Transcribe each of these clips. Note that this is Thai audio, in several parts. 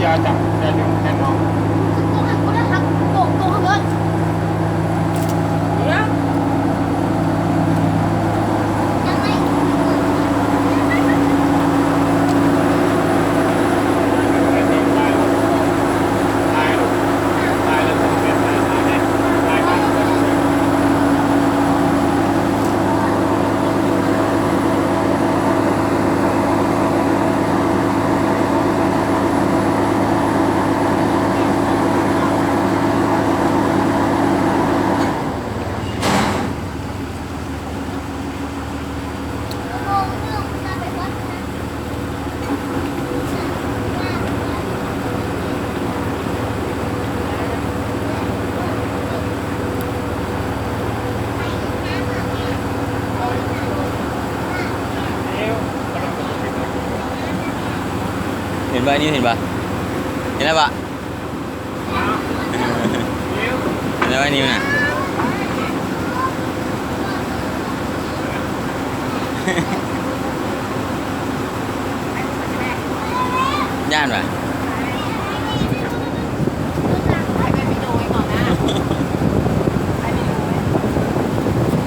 อย่าจับอย่าดึงแขนน้องตัวหักตัวหักตัวหักเลยยังไงเห็นป่ะนี่เห็นป่ะเห็นแล้วป่ะเห็นแล้วป่ะนิ้วน่ะย่านป่ะ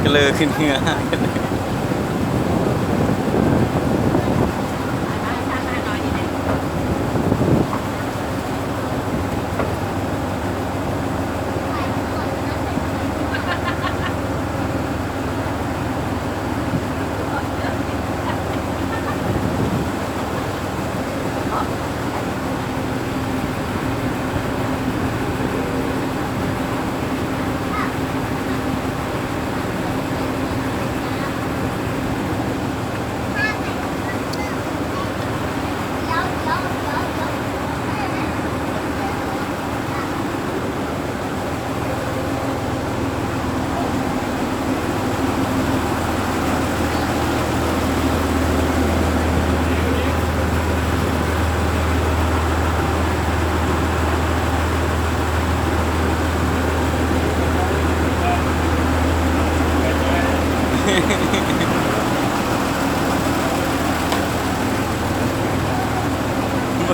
ก็เลยขึ้นเหงื่อ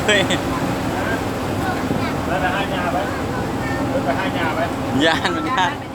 เฮ้ย แล้วไปให้ยาไปไปให้ยาไป ย่านมันย่าน